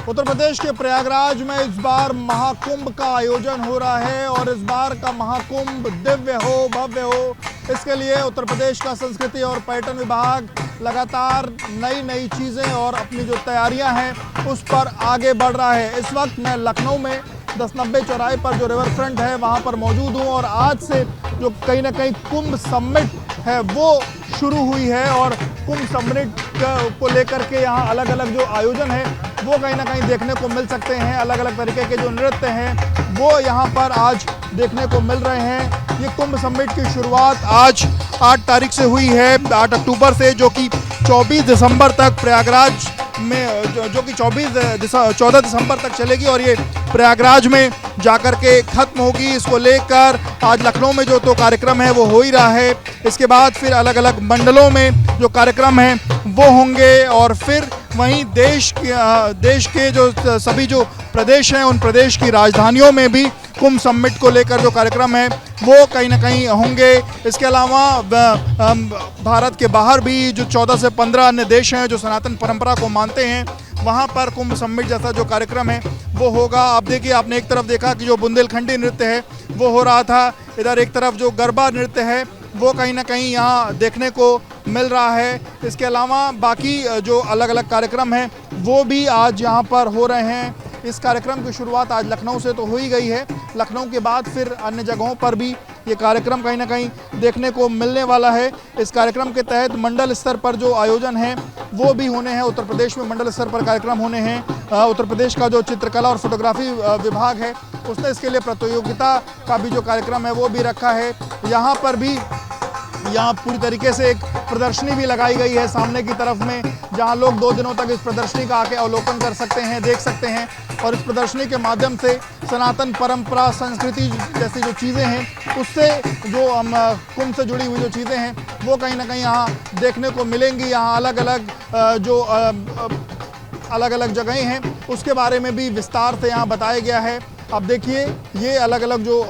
उत्तर प्रदेश के प्रयागराज में इस बार महाकुंभ का आयोजन हो रहा है और इस बार का महाकुंभ दिव्य हो, भव्य हो, इसके लिए उत्तर प्रदेश का संस्कृति और पर्यटन विभाग लगातार नई नई चीज़ें और अपनी जो तैयारियां हैं उस पर आगे बढ़ रहा है। इस वक्त मैं लखनऊ में 1090 चौराहे पर जो रिवर फ्रंट है वहां पर मौजूद हूं और आज से जो कहीं ना कहीं कुंभ समिट है वो शुरू हुई है और कुंभ समिट को लेकर के यहाँ अलग अलग जो आयोजन है वो कहीं ना कहीं देखने को मिल सकते हैं। अलग अलग तरीके के जो नृत्य हैं वो यहाँ पर आज देखने को मिल रहे हैं। ये कुंभ समिट की शुरुआत आज 8 तारीख से हुई है, 8 अक्टूबर से, जो कि 24 दिसंबर तक प्रयागराज में जो कि 14 दिसंबर तक चलेगी और ये प्रयागराज में जाकर के खत्म होगी। इसको लेकर आज लखनऊ में जो तो कार्यक्रम है वो हो ही रहा है। इसके बाद फिर अलग अलग मंडलों में जो कार्यक्रम हैं वो होंगे और फिर वहीं देश के जो सभी जो प्रदेश हैं उन प्रदेश की राजधानियों में भी कुंभ समिट को लेकर जो कार्यक्रम है वो कहीं ना कहीं होंगे। इसके अलावा भारत के बाहर भी जो 14 से 15 अन्य देश हैं जो सनातन परंपरा को मानते हैं वहाँ पर कुंभ समिट जैसा जो कार्यक्रम है वो होगा। आप देखिए, आपने एक तरफ देखा कि जो बुंदेलखंडी नृत्य है वो हो रहा था, इधर एक तरफ जो गरबा नृत्य है वो कहीं ना कहीं यहाँ देखने को मिल रहा है। इसके अलावा बाकी जो अलग अलग कार्यक्रम हैं वो भी आज यहाँ पर हो रहे हैं। इस कार्यक्रम की शुरुआत आज लखनऊ से तो हो ही गई है, लखनऊ के बाद फिर अन्य जगहों पर भी ये कार्यक्रम कहीं ना कहीं देखने को मिलने वाला है। इस कार्यक्रम के तहत मंडल स्तर पर जो आयोजन है वो भी होने हैं। उत्तर प्रदेश में मंडल स्तर पर कार्यक्रम होने हैं। उत्तर प्रदेश का जो चित्रकला और फोटोग्राफी विभाग है उसने इसके लिए प्रतियोगिता का भी जो कार्यक्रम है वो भी रखा है। यहाँ पर भी पूरी तरीके से एक प्रदर्शनी भी लगाई गई है सामने की तरफ में, जहां लोग 2 दिनों तक इस प्रदर्शनी का आके अवलोकन कर सकते हैं, देख सकते हैं और इस प्रदर्शनी के माध्यम से सनातन परंपरा, संस्कृति जैसी जो चीज़ें हैं उससे जो हम कुंभ से जुड़ी हुई जो चीज़ें हैं वो कहीं ना कहीं यहाँ देखने को मिलेंगी। यहाँ अलग अलग जगहें हैं उसके बारे में भी विस्तार से यहाँ बताया गया है। आप देखिए, ये अलग अलग जो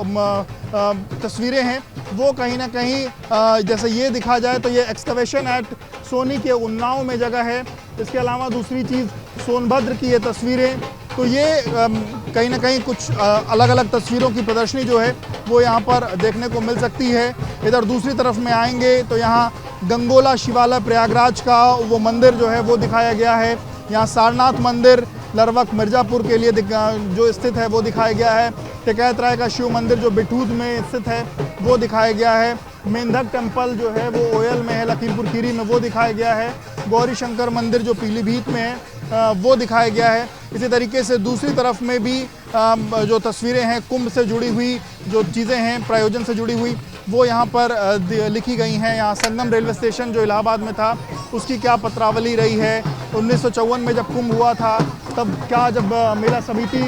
तस्वीरें हैं वो कहीं ना कहीं जैसे ये दिखा जाए तो ये एक्सकवेशन एट सोनी के उन्नाव में जगह है। इसके अलावा दूसरी चीज़ सोनभद्र की ये तस्वीरें, तो ये कहीं ना कहीं कुछ अलग अलग तस्वीरों की प्रदर्शनी जो है वो यहाँ पर देखने को मिल सकती है। इधर दूसरी तरफ में आएंगे तो यहाँ गंगोला शिवालय प्रयागराज का वो मंदिर जो है वो दिखाया गया है। यहाँ सारनाथ मंदिर लरवक मिर्ज़ापुर के लिए जो स्थित है वो दिखाया गया है। टिकैत राय का शिव मंदिर जो बिठूत में स्थित है वो दिखाया गया है। मेंढक टेम्पल जो है वो ओयल में है, लखीमपुर खीरी में, वो दिखाया गया है। गौरी शंकर मंदिर जो पीलीभीत में है वो दिखाया गया है। इसी तरीके से दूसरी तरफ में भी जो तस्वीरें हैं कुंभ से जुड़ी हुई जो चीज़ें हैं, प्रायोजन से जुड़ी हुई, वो यहाँ पर लिखी गई हैं। यहाँ संगम रेलवे स्टेशन जो इलाहाबाद में था उसकी क्या पत्रावली रही है, 1954 में जब कुंभ हुआ था तब क्या, जब मेला समिति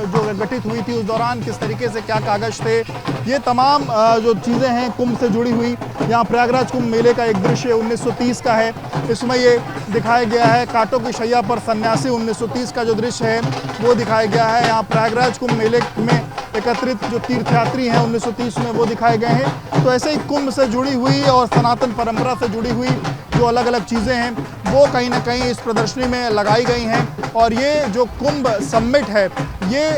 जो गठित हुई थी उस दौरान किस तरीके से क्या कागज़ थे, ये तमाम जो चीज़ें हैं कुंभ से जुड़ी हुई। यहाँ प्रयागराज कुंभ मेले का एक दृश्य 1930 का है, इसमें ये दिखाया गया है। कांटों की शैया पर सन्यासी 1930 का जो दृश्य है वो दिखाया गया है। यहाँ प्रयागराज कुंभ मेले में एकत्रित जो तीर्थयात्री हैं 1930 में वो दिखाए गए हैं। तो ऐसे ही कुंभ से जुड़ी हुई और सनातन परंपरा से जुड़ी हुई जो अलग अलग चीज़ें हैं वो कहीं ना कहीं इस प्रदर्शनी में लगाई गई हैं। और ये जो कुंभ समिट है ये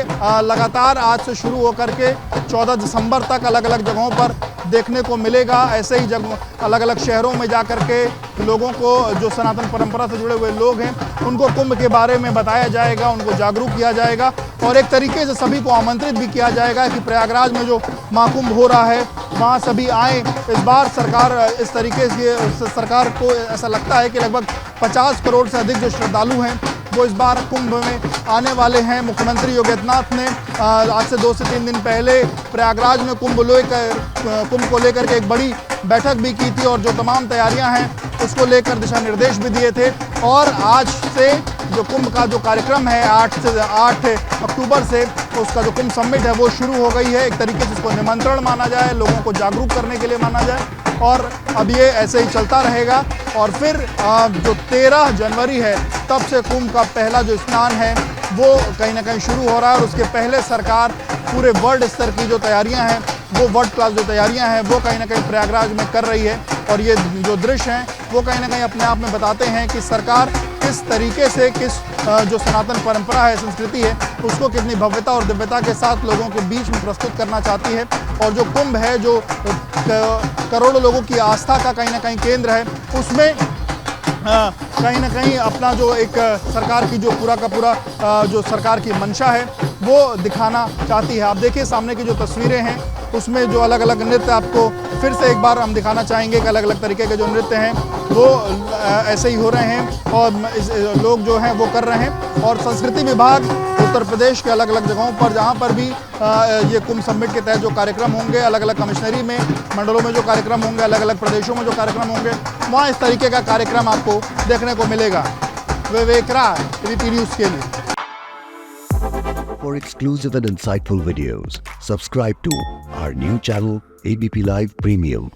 लगातार आज से शुरू होकर के 14 दिसंबर तक अलग अलग जगहों पर देखने को मिलेगा। ऐसे ही अलग अलग शहरों में जा कर के लोगों को, जो सनातन परंपरा से जुड़े हुए लोग हैं, उनको कुंभ के बारे में बताया जाएगा, उनको जागरूक किया जाएगा और एक तरीके से सभी को आमंत्रित भी किया जाएगा कि प्रयागराज में जो महाकुंभ हो रहा है वहाँ सभी आएँ। इस बार सरकार इस तरीके से, सरकार को ऐसा लगता है कि लगभग 50 करोड़ से अधिक जो श्रद्धालु हैं वो इस बार कुंभ में आने वाले हैं। मुख्यमंत्री योगी आदित्यनाथ ने आज से 2 से 3 दिन पहले प्रयागराज में कुंभ को लेकर के एक बड़ी बैठक भी की थी और जो तमाम तैयारियां हैं उसको लेकर दिशा निर्देश भी दिए थे। और आज से जो कुंभ का जो कार्यक्रम है 8 अक्टूबर से उसका जो कुंभ समिट है वो शुरू हो गई है। एक तरीके से इसको निमंत्रण माना जाए, लोगों को जागरूक करने के लिए माना जाए और अब ये ऐसे ही चलता रहेगा। और फिर जो 13 जनवरी है तब से कुंभ का पहला जो स्नान है वो कहीं ना कहीं शुरू हो रहा है और उसके पहले सरकार पूरे वर्ल्ड स्तर की जो तैयारियां हैं वो वर्ल्ड क्लास जो तैयारियां हैं वो कहीं ना कहीं प्रयागराज में कर रही है। और ये जो दृश्य हैं वो कहीं ना कहीं अपने आप में बताते हैं कि सरकार किस तरीके से, किस जो सनातन परंपरा है, संस्कृति है, उसको कितनी भव्यता और दिव्यता के साथ लोगों के बीच में प्रस्तुत करना चाहती है। और जो कुंभ है, जो करोड़ों लोगों की आस्था का कहीं ना कहीं केंद्र है, उसमें कहीं ना कहीं अपना जो एक सरकार की जो पूरा का पूरा जो सरकार की मंशा है वो दिखाना चाहती है। आप देखिए सामने की जो तस्वीरें हैं उसमें जो अलग अलग नृत्य आपको फिर से एक बार हम दिखाना चाहेंगे कि अलग अलग तरीके के जो नृत्य हैं वो ऐसे ही हो रहे हैं और लोग जो हैं वो कर रहे हैं। और संस्कृति विभाग उत्तर प्रदेश के अलग अलग जगहों पर जहाँ पर भी ये कुंभ समिट के तहत जो कार्यक्रम होंगे, अलग अलग कमिश्नरी में, मंडलों में जो कार्यक्रम होंगे, अलग अलग प्रदेशों में जो कार्यक्रम होंगे, वहाँ इस तरीके का कार्यक्रम आपको देखने को मिलेगा। विवेक राय, एबीपी न्यूज़ के लिए। For exclusive and insightful videos, subscribe to our new channel ABP Live Premium.